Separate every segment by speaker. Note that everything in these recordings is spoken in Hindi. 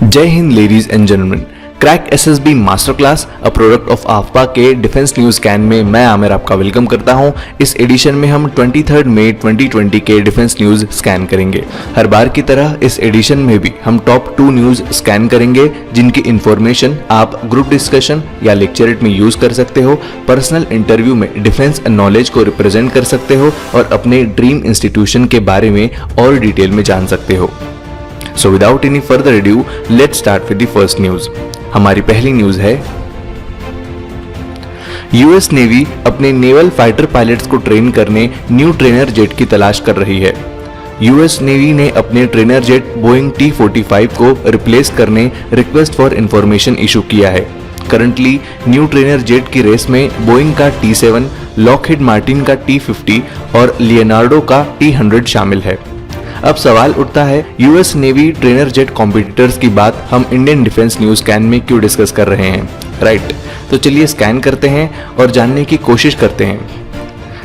Speaker 1: जय हिंद ladies and gentleman. Crack SSB master class a product of आफ्पा के डिफेंस न्यूज स्कैन में मैं आमिर आपका वेलकम करता हूं। इस एडिशन में हम 23 मई 2020 के डिफेंस न्यूज स्कैन करेंगे। हर बार की तरह इस एडिशन में भी हम टॉप 2 न्यूज स्कैन करेंगे जिनकी इंफॉर्मेशन आप ग्रुप डिस्कशन या लेक्चरेट में यूज कर सकते हो, पर्सनल इंटरव्यू में डिफेंस नॉलेज को रिप्रेजेंट कर सकते हो और अपने ड्रीम इंस्टीट्यूशन के बारे में और डिटेल में जान सकते हो। So without any further ado, let's start with the first news। हमारी पहली न्यूज है यूएस नेवी अपने नेवल फाइटर पायलट्स को ट्रेन करने न्यू ट्रेनर जेट की तलाश कर रही है। यूएस नेवी ने अपने ट्रेनर जेट बोइंग T-45 को रिप्लेस करने रिक्वेस्ट फॉर इंफॉर्मेशन इशू किया है। करंटली न्यू ट्रेनर जेट की रेस में बोइंग का T-7, लॉकहीड मार्टिन का T-50 और लियोनार्डो का T-100 शामिल है। अब सवाल उठता है, US navy trainer jet competitors की बात हम इंडियन डिफेंस न्यूज स्कैन में क्यों डिस्कस कर रहे हैं, राइट? तो चलिए स्कैन करते हैं और जानने की कोशिश करते हैं।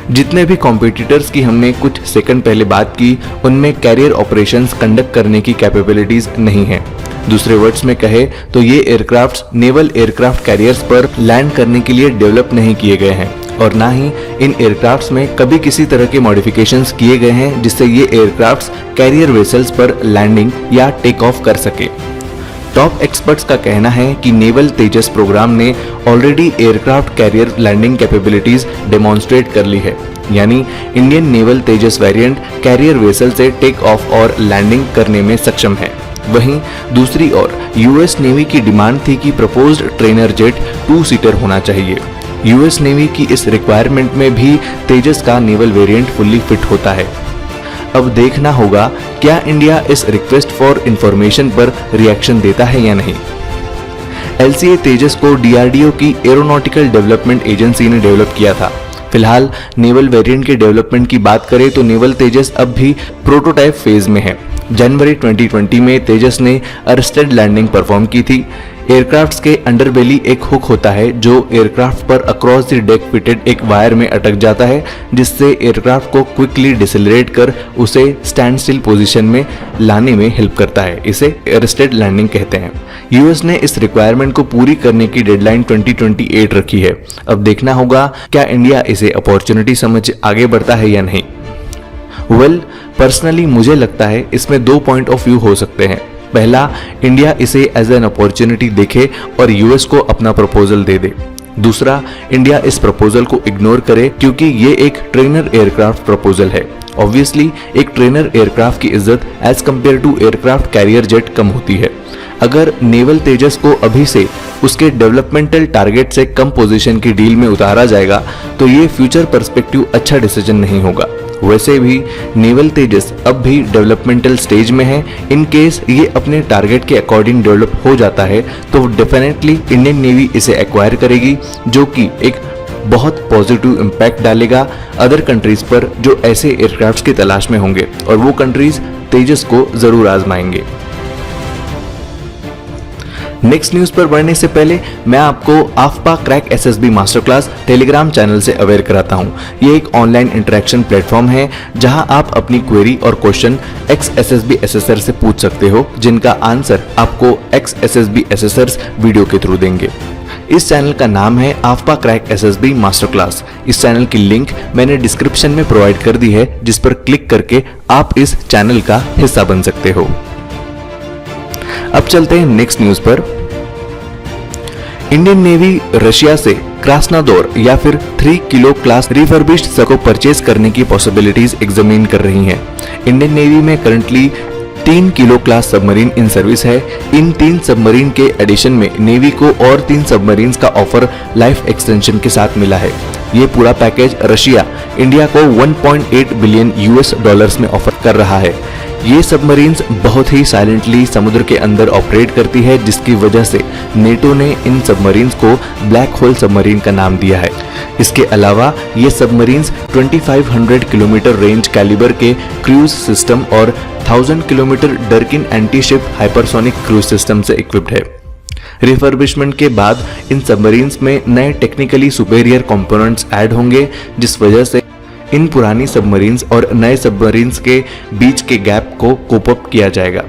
Speaker 1: जितने भी कॉम्पिटिटर्स की हमने कुछ सेकंड पहले बात की, उनमें कैरियर ऑपरेशंस कंडक्ट करने की कैपेबिलिटीज नहीं है। दूसरे वर्ड्स में कहे तो ये एयरक्राफ्ट्स नेवल एयरक्राफ्ट कैरियर्स पर लैंड करने के लिए डेवलप नहीं किए गए हैं और ना ही इन एयरक्राफ्ट्स में कभी किसी तरह के मॉडिफिकेशंस किए गए हैं जिससे ये एयरक्राफ्ट्स कैरियर वेसल्स पर लैंडिंग या टेक ऑफ कर सके। टॉप एक्सपर्ट्स का कहना है कि नेवल तेजस प्रोग्राम ने already aircraft carrier landing capabilities demonstrate कर ली है, यानी Indian naval Tejas variant carrier vessel से टेक ऑफ और लैंडिंग करने में सक्षम है। वहीं दूसरी ओर यूएस नेवी की डिमांड थी कि प्रपोज्ड ट्रेनर जेट 2 सीटर होना चाहिए। यूएस नेवी की इस रिक्वायरमेंट में भी तेजस का नेवल वेरिएंट फुल्ली फिट होता है। अब देखना होगा क्या इंडिया इस रिक्वेस्ट फॉर इंफॉर्मेशन पर रिएक्शन देता है या नहीं। एलसीए तेजस को डीआरडीओ की एरोनॉटिकल डेवलपमेंट एजेंसी ने डेवलप किया था। फिलहाल नेवल वेरिएंट के डेवलपमेंट की बात करें तो नेवल तेजस अब भी प्रोटोटाइप फेज में है। जनवरी 2020 में तेजस ने अरेस्टेड लैंडिंग परफॉर्म की थी। एयरक्राफ्ट्स के अंडरबेली एक हुक होता है जो एयरक्राफ्ट पर अक्रॉस द डेक फिटेड एक वायर में अटक जाता है, जिससे एयरक्राफ्ट को क्विकली डिसेलरेट कर उसे स्टैंड स्टिल पोजीशन में लाने में हेल्प करता है। इसे अरेस्टेड लैंडिंग कहते हैं। यूएस ने इस रिक्वायरमेंट को पूरी करने की डेडलाइन 2028 रखी है। अब देखना होगा क्या इंडिया इसे अपॉर्चुनिटी समझ आगे बढ़ता है या नहीं। पर्सनली मुझे लगता है इसमें 2 पॉइंट ऑफ व्यू हो सकते हैं। पहला, इंडिया इसे एज एन अपॉर्चुनिटी देखे और यूएस को अपना प्रपोजल दे दे। दूसरा, इंडिया इस प्रपोजल को इग्नोर करे क्योंकि ये एक ट्रेनर एयरक्राफ्ट प्रपोजल है। ऑब्वियसली एक ट्रेनर एयरक्राफ्ट की इज्जत as compare to aircraft carrier jet कम होती है। अगर नेवल तेजस को अभी से उसके डेवलपमेंटल टारगेट से कम पोजीशन की डील में उतारा जाएगा तो ये फ्यूचर पर्सपेक्टिव अच्छा डिसीजन नहीं होगा। वैसे भी नेवल तेजस अब भी डेवलपमेंटल स्टेज में है। इन केस ये अपने टारगेट के अकॉर्डिंग डेवलप हो जाता है तो डेफिनेटली इंडियन नेवी इसे एक्वायर करेगी, जो कि एक बहुत पॉजिटिव इम्पैक्ट डालेगा अदर कंट्रीज पर जो ऐसे एयरक्राफ्ट्स की तलाश में होंगे और वो कंट्रीज तेजस को जरूर आजमाएंगे। नेक्स्ट न्यूज पर बढ़ने से पहले मैं आपको आफ्पा crack SSB master class Telegram channel से अवेयर कराता हूं। ये एक ऑनलाइन इंटरेक्शन प्लेटफॉर्म है जहां आप अपनी क्वेरी और क्वेश्चन एक्स एसएसबी एसेसर से पूछ सकते हो, जिनका आंसर आपको एक्स एसएसबी एसेसर्स वीडियो के थ्रू देंगे। इस चैनल का नाम है आफ्पा क्रैक एसएसबी मास्टर क्लास। इस चैनल की लिंक मैंने डिस्क्रिप्शन में प्रोवाइड कर दी है, जिस पर क्लिक करके आप इस चैनल का हिस्सा बन सकते हो। अब चलते हैं नेक्स्ट न्यूज पर। इंडियन नेवी रशिया से क्रास्नादोर या फिर 3 किलो क्लास रिफर्बिश्ड सब को परचेज करने की पॉसिबिलिटीज एग्जामिन कर रही हैं। इंडियन नेवी में currently 3 kilo class submarine in service है। इन 3 सबमरीन के एडिशन में नेवी को और 3 सबमरीन्स का ऑफर लाइफ एक्सटेंशन के साथ मिला है। ये पूरा पैकेज रशिया इंडिया को 1.8 बिलियन यूएस डॉलर्स में ऑफर कर रहा है। ये सबमरीन्स बहुत ही साइलेंटली समुद्र के अंदर ऑपरेट करती है, जिसकी वजह से नेटो ने इन सबमरीन्स को ब्लैक होल सबमरीन का नाम दिया है। इसके अलावा ये सबमरीन्स 2500 किलोमीटर रेंज कैलिबर के क्रूज सिस्टम और 1000 किलोमीटर डर्किन anti ship hypersonic cruise system से इक्विप्ड है। रिफर्बिशमेंट के बाद इन सबमरीन्स में नए टेक्निकली सुपेरियर कंपोनेंट्स ऐड होंगे, जिस वजह से इन पुरानी सबमरीन्स और नए सबमरीन्स के बीच के गैप को कोप अप किया जाएगा।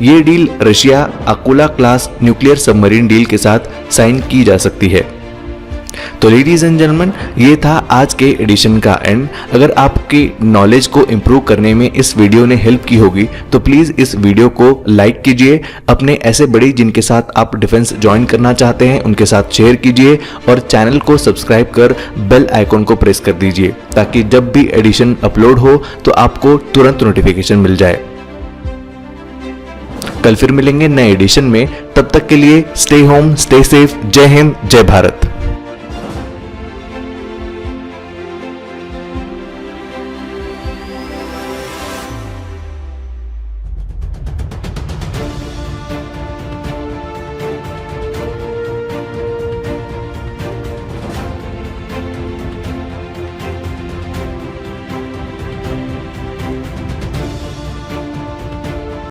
Speaker 1: ये deal Russia Akula class nuclear submarine deal के साथ साइन की जा सकती है। तो लेडीज एंड जेंटलमैन, ये था आज के एडिशन का एंड। अगर आपके नॉलेज को इम्प्रूव करने में इस वीडियो ने हेल्प की होगी तो प्लीज इस वीडियो को लाइक कीजिए, अपने ऐसे बड़ी जिनके साथ आप डिफेंस ज्वाइन करना चाहते हैं उनके साथ शेयर कीजिए और चैनल को सब्सक्राइब कर बेल आइकॉन को प्रेस कर दीजिए ताकि जब भी एडिशन अपलोड हो तो आपको तुरंत नोटिफिकेशन मिल जाए। कल फिर मिलेंगे नए एडिशन में, तब तक के लिए स्टे होम, स्टे सेफ। जय हिंद, जय भारत।